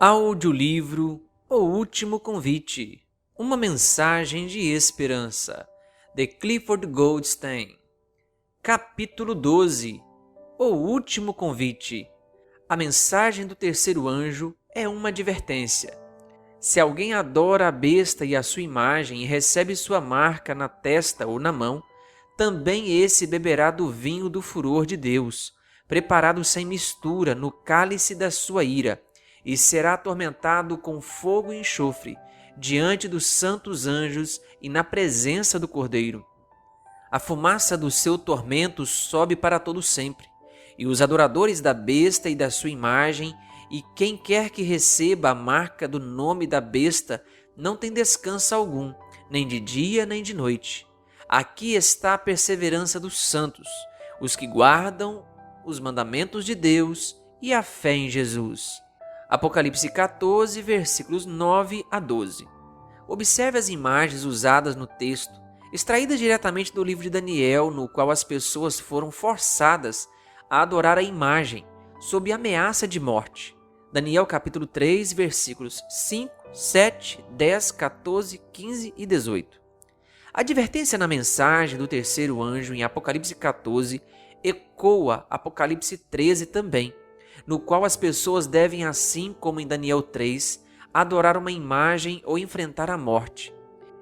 Audiolivro O Último Convite. Uma mensagem de esperança, de Clifford Goldstein. Capítulo 12. O Último Convite. A mensagem do terceiro anjo é uma advertência. Se alguém adora a besta e a sua imagem e recebe sua marca na testa ou na mão, também esse beberá do vinho do furor de Deus, preparado sem mistura no cálice da sua ira, e será atormentado com fogo e enxofre, diante dos santos anjos e na presença do Cordeiro. A fumaça do seu tormento sobe para todo sempre, e os adoradores da besta e da sua imagem, e quem quer que receba a marca do nome da besta, não tem descanso algum, nem de dia nem de noite. Aqui está a perseverança dos santos, os que guardam os mandamentos de Deus e a fé em Jesus. Apocalipse 14, versículos 9 a 12. Observe as imagens usadas no texto, extraídas diretamente do livro de Daniel, no qual as pessoas foram forçadas a adorar a imagem, sob ameaça de morte. Daniel capítulo 3, versículos 5, 7, 10, 14, 15 e 18. A advertência na mensagem do terceiro anjo em Apocalipse 14 ecoa Apocalipse 13 também, no qual as pessoas devem, assim como em Daniel 3, adorar uma imagem ou enfrentar a morte,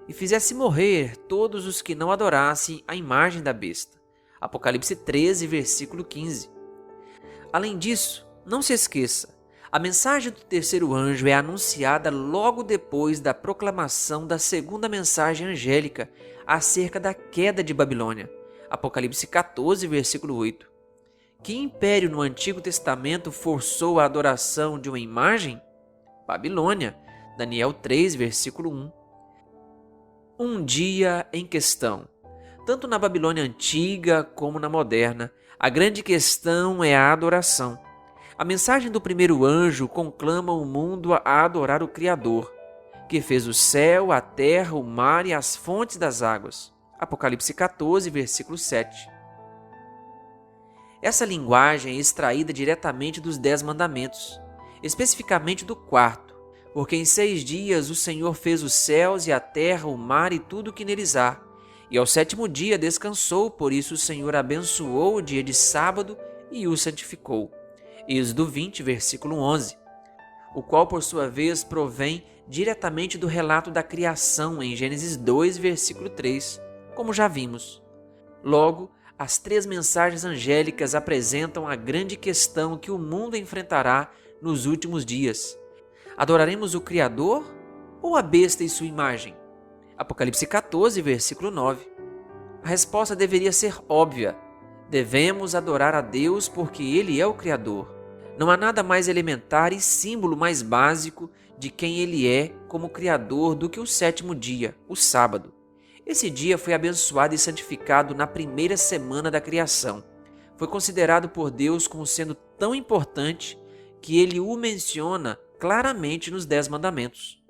e fizesse morrer todos os que não adorassem a imagem da besta. Apocalipse 13, versículo 15. Além disso, não se esqueça, a mensagem do terceiro anjo é anunciada logo depois da proclamação da segunda mensagem angélica acerca da queda de Babilônia. Apocalipse 14, versículo 8. Que império no Antigo Testamento forçou a adoração de uma imagem? Babilônia. Daniel 3, versículo 1. Um dia em questão. Tanto na Babilônia antiga como na moderna, a grande questão é a adoração. A mensagem do primeiro anjo conclama o mundo a adorar o Criador, que fez o céu, a terra, o mar e as fontes das águas. Apocalipse 14, versículo 7. Essa linguagem é extraída diretamente dos 10 mandamentos, especificamente do quarto, porque em 6 dias o Senhor fez os céus e a terra, o mar e tudo o que neles há, e ao 7º dia descansou, por isso o Senhor abençoou o dia de sábado e o santificou. Êxodo 20, versículo 11, o qual por sua vez provém diretamente do relato da criação em Gênesis 2, versículo 3, como já vimos. Logo, as 3 mensagens angélicas apresentam a grande questão que o mundo enfrentará nos últimos dias. Adoraremos o Criador ou a besta e sua imagem? Apocalipse 14, versículo 9. A resposta deveria ser óbvia. Devemos adorar a Deus porque Ele é o Criador. Não há nada mais elementar e símbolo mais básico de quem Ele é como Criador do que o 7º dia, o sábado. Esse dia foi abençoado e santificado na primeira semana da criação. Foi considerado por Deus como sendo tão importante que Ele o menciona claramente nos 10 mandamentos.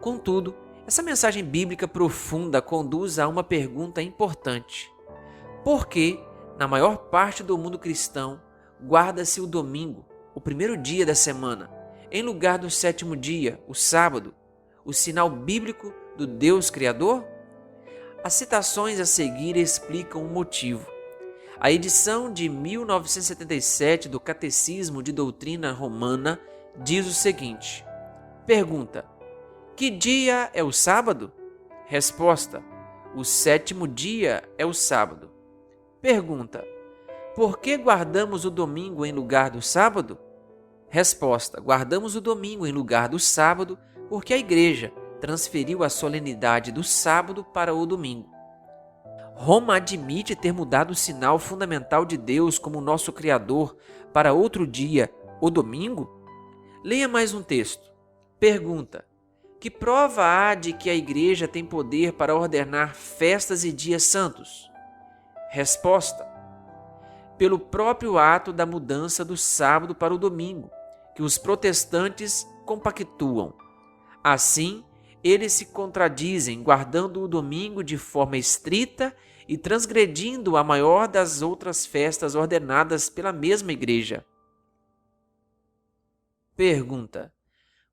Contudo, essa mensagem bíblica profunda conduz a uma pergunta importante. Por que, na maior parte do mundo cristão, guarda-se o domingo, o primeiro dia da semana, em lugar do 7º dia, o sábado, o sinal bíblico do Deus Criador? As citações a seguir explicam o motivo. A edição de 1977 do Catecismo de Doutrina Romana diz o seguinte: pergunta: que dia é o sábado? Resposta: o 7º dia é o sábado. Pergunta: por que guardamos o domingo em lugar do sábado? Resposta: guardamos o domingo em lugar do sábado porque a Igreja transferiu a solenidade do sábado para o domingo. Roma admite ter mudado o sinal fundamental de Deus como nosso Criador para outro dia, o domingo? Leia mais um texto. Pergunta: que prova há de que a Igreja tem poder para ordenar festas e dias santos? Resposta: pelo próprio ato da mudança do sábado para o domingo, que os protestantes compactuam. Assim, eles se contradizem, guardando o domingo de forma estrita e transgredindo a maior das outras festas ordenadas pela mesma Igreja. Pergunta: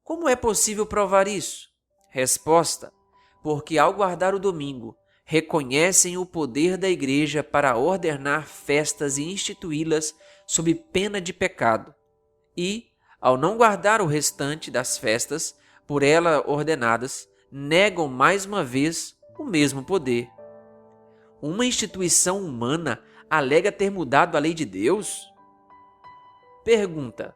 como é possível provar isso? Resposta: porque ao guardar o domingo, reconhecem o poder da Igreja para ordenar festas e instituí-las sob pena de pecado. E, ao não guardar o restante das festas por ela ordenadas, negam mais uma vez o mesmo poder. Uma instituição humana alega ter mudado a lei de Deus? Pergunta: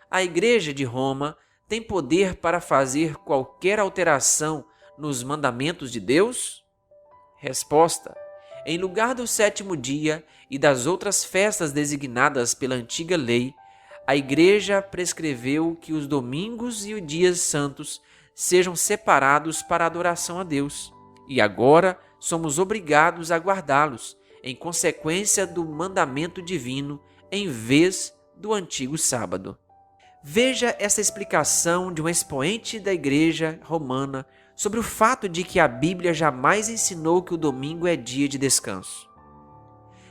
a Igreja de Roma tem poder para fazer qualquer alteração nos mandamentos de Deus? Resposta: em lugar do 7º dia e das outras festas designadas pela antiga lei, a Igreja prescreveu que os domingos e os dias santos sejam separados para adoração a Deus, e agora somos obrigados a guardá-los, em consequência do mandamento divino, em vez do antigo sábado. Veja essa explicação de um expoente da Igreja Romana sobre o fato de que a Bíblia jamais ensinou que o domingo é dia de descanso.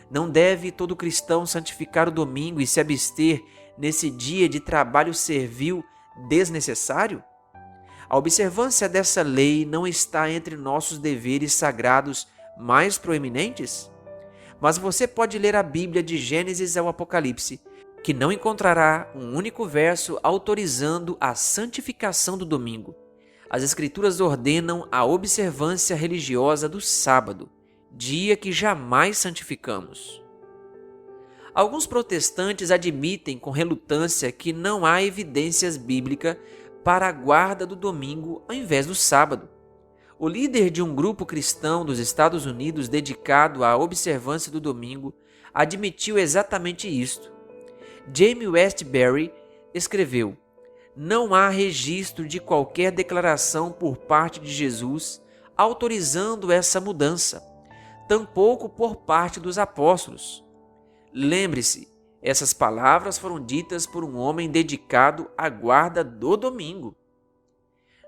Não deve todo cristão santificar o domingo e se abster nesse dia de trabalho servil desnecessário? A observância dessa lei não está entre nossos deveres sagrados mais proeminentes? Mas você pode ler a Bíblia de Gênesis ao Apocalipse, que não encontrará um único verso autorizando a santificação do domingo. As Escrituras ordenam a observância religiosa do sábado, dia que jamais santificamos. Alguns protestantes admitem com relutância que não há evidências bíblicas para a guarda do domingo ao invés do sábado. O líder de um grupo cristão dos Estados Unidos dedicado à observância do domingo admitiu exatamente isto. James Westbury escreveu: não há registro de qualquer declaração por parte de Jesus autorizando essa mudança, tampouco por parte dos apóstolos. Lembre-se, essas palavras foram ditas por um homem dedicado à guarda do domingo.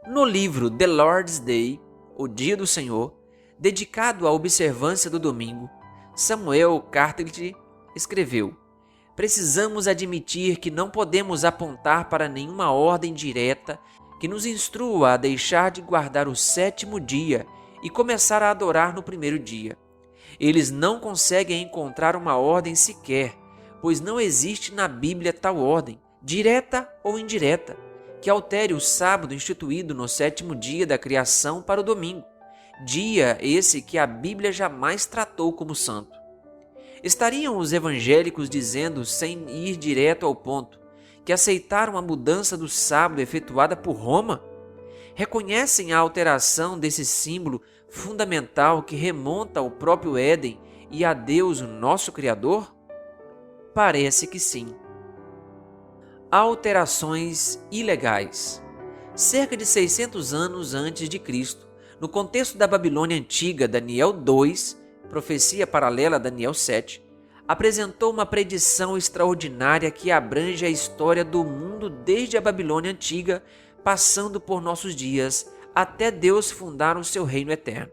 No livro The Lord's Day, O Dia do Senhor, dedicado à observância do domingo, Samuel Cartledge escreveu: precisamos admitir que não podemos apontar para nenhuma ordem direta que nos instrua a deixar de guardar o 7º dia e começar a adorar no 1º dia. Eles não conseguem encontrar uma ordem sequer, pois não existe na Bíblia tal ordem, direta ou indireta, que altere o sábado instituído no 7º dia da criação para o domingo, dia esse que a Bíblia jamais tratou como santo. Estariam os evangélicos dizendo, sem ir direto ao ponto, que aceitaram a mudança do sábado efetuada por Roma? Reconhecem a alteração desse símbolo fundamental que remonta ao próprio Éden e a Deus, o nosso Criador? Parece que sim. Alterações ilegais. Cerca de 600 anos antes de Cristo, no contexto da Babilônia Antiga, Daniel 2, profecia paralela a Daniel 7, apresentou uma predição extraordinária que abrange a história do mundo desde a Babilônia Antiga, passando por nossos dias, até Deus fundar o seu reino eterno.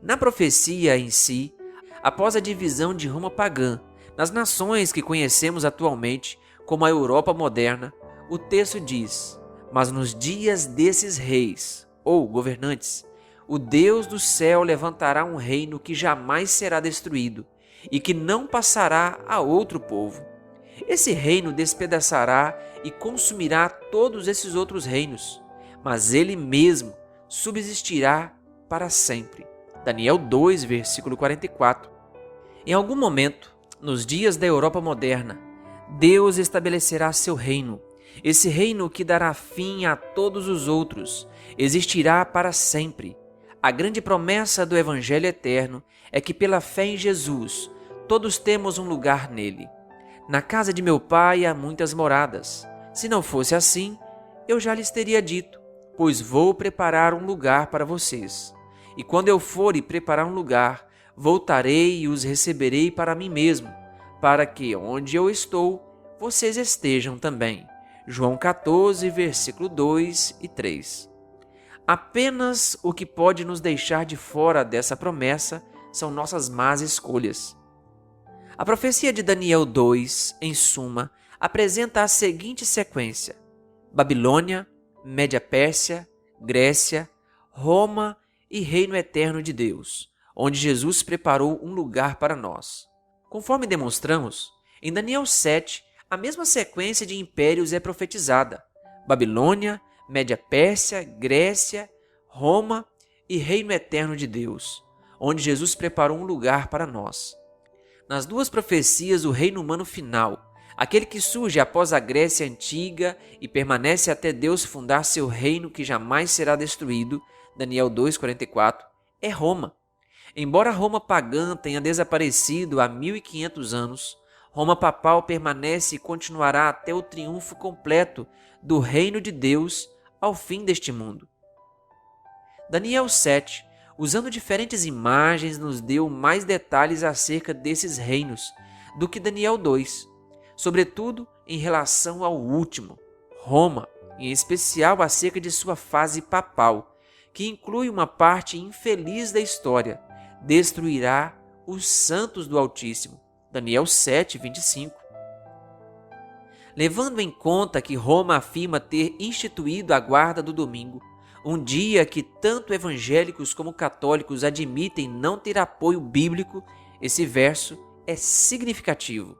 Na profecia em si, após a divisão de Roma pagã, nas nações que conhecemos atualmente como a Europa moderna, o texto diz: mas nos dias desses reis, ou governantes, o Deus do céu levantará um reino que jamais será destruído e que não passará a outro povo. Esse reino despedaçará e consumirá todos esses outros reinos, mas ele mesmo subsistirá para sempre. Daniel 2, versículo 44. Em algum momento, nos dias da Europa moderna, Deus estabelecerá seu reino. Esse reino que dará fim a todos os outros, existirá para sempre. A grande promessa do Evangelho eterno é que pela fé em Jesus, todos temos um lugar nele. Na casa de meu Pai há muitas moradas. Se não fosse assim, eu já lhes teria dito, pois vou preparar um lugar para vocês. E quando eu for e preparar um lugar, voltarei e os receberei para mim mesmo, para que onde eu estou, vocês estejam também. João 14, versículo 2 e 3. Apenas o que pode nos deixar de fora dessa promessa são nossas más escolhas. A profecia de Daniel 2, em suma, apresenta a seguinte sequência: Babilônia, Média-Pérsia, Grécia, Roma e reino eterno de Deus, onde Jesus preparou um lugar para nós. Conforme demonstramos, em Daniel 7, a mesma sequência de impérios é profetizada: Babilônia, Média-Pérsia, Grécia, Roma e reino eterno de Deus, onde Jesus preparou um lugar para nós. Nas duas profecias, o reino humano final, aquele que surge após a Grécia antiga e permanece até Deus fundar seu reino que jamais será destruído, Daniel 2:44, é Roma. Embora Roma pagã tenha desaparecido há 1500 anos, Roma papal permanece e continuará até o triunfo completo do reino de Deus ao fim deste mundo. Daniel 7, usando diferentes imagens, nos deu mais detalhes acerca desses reinos do que Daniel 2, sobretudo em relação ao último, Roma, em especial acerca de sua fase papal, que inclui uma parte infeliz da história: destruirá os santos do Altíssimo. Daniel 7:25. Levando em conta que Roma afirma ter instituído a guarda do domingo, um dia que tanto evangélicos como católicos admitem não ter apoio bíblico, esse verso é significativo.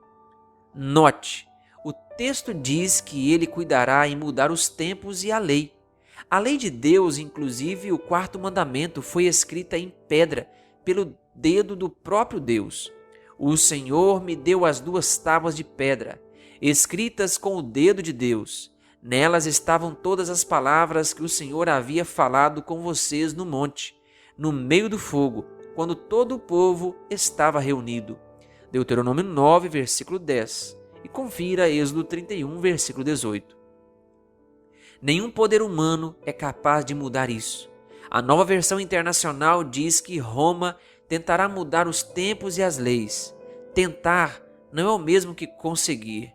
Note, o texto diz que ele cuidará em mudar os tempos e a lei. A lei de Deus, inclusive o quarto mandamento, foi escrita em pedra pelo dedo do próprio Deus. O Senhor me deu as 2 tábuas de pedra, escritas com o dedo de Deus. Nelas estavam todas as palavras que o Senhor havia falado com vocês no monte, no meio do fogo, quando todo o povo estava reunido. Deuteronômio 9, versículo 10. E confira Êxodo 31, versículo 18. Nenhum poder humano é capaz de mudar isso. A Nova Versão Internacional diz que Roma tentará mudar os tempos e as leis. Tentar não é o mesmo que conseguir.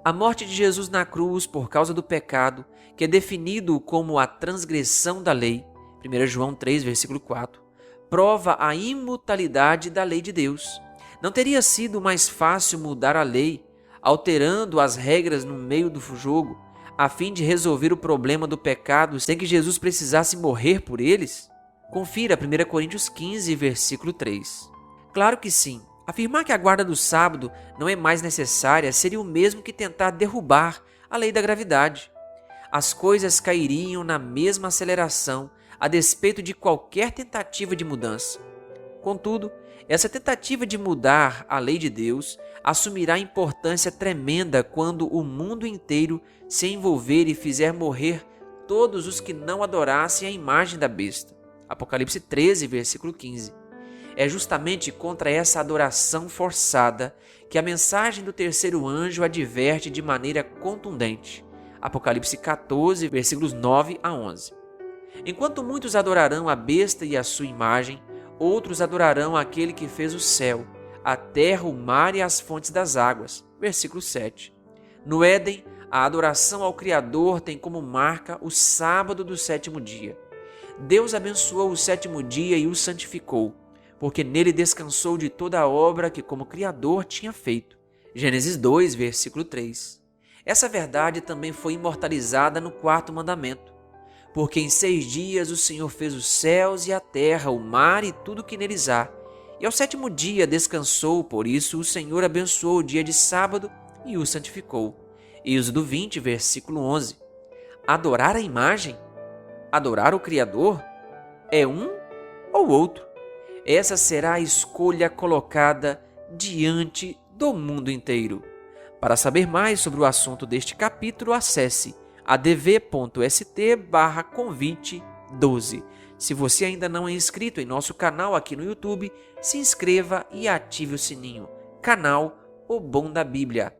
A morte de Jesus na cruz por causa do pecado, que é definido como a transgressão da lei, 1 João 3, versículo 4, prova a imutabilidade da lei de Deus. Não teria sido mais fácil mudar a lei, alterando as regras no meio do jogo, a fim de resolver o problema do pecado sem que Jesus precisasse morrer por eles? Confira 1 Coríntios 15, versículo 3. Claro que sim. Afirmar que a guarda do sábado não é mais necessária seria o mesmo que tentar derrubar a lei da gravidade. As coisas cairiam na mesma aceleração a despeito de qualquer tentativa de mudança. Contudo, essa tentativa de mudar a lei de Deus assumirá importância tremenda quando o mundo inteiro se envolver e fizer morrer todos os que não adorassem a imagem da besta. Apocalipse 13, versículo 15. É justamente contra essa adoração forçada que a mensagem do terceiro anjo adverte de maneira contundente. Apocalipse 14, versículos 9 a 11. Enquanto muitos adorarão a besta e a sua imagem, outros adorarão aquele que fez o céu, a terra, o mar e as fontes das águas. Versículo 7. No Éden, a adoração ao Criador tem como marca o sábado do 7º dia. Deus abençoou o 7º dia e o santificou, porque nele descansou de toda a obra que como Criador tinha feito. Gênesis 2, versículo 3. Essa verdade também foi imortalizada no 4º mandamento. Porque em 6 dias o Senhor fez os céus e a terra, o mar e tudo que neles há. E ao 7º dia descansou, por isso o Senhor abençoou o dia de sábado e o santificou. Êxodo 20, versículo 11. Adorar a imagem? Adorar o Criador? É um ou outro? Essa será a escolha colocada diante do mundo inteiro. Para saber mais sobre o assunto deste capítulo, acesse adv.st/convite12. Se você ainda não é inscrito em nosso canal aqui no YouTube, se inscreva e ative o sininho. Canal O Bom da Bíblia.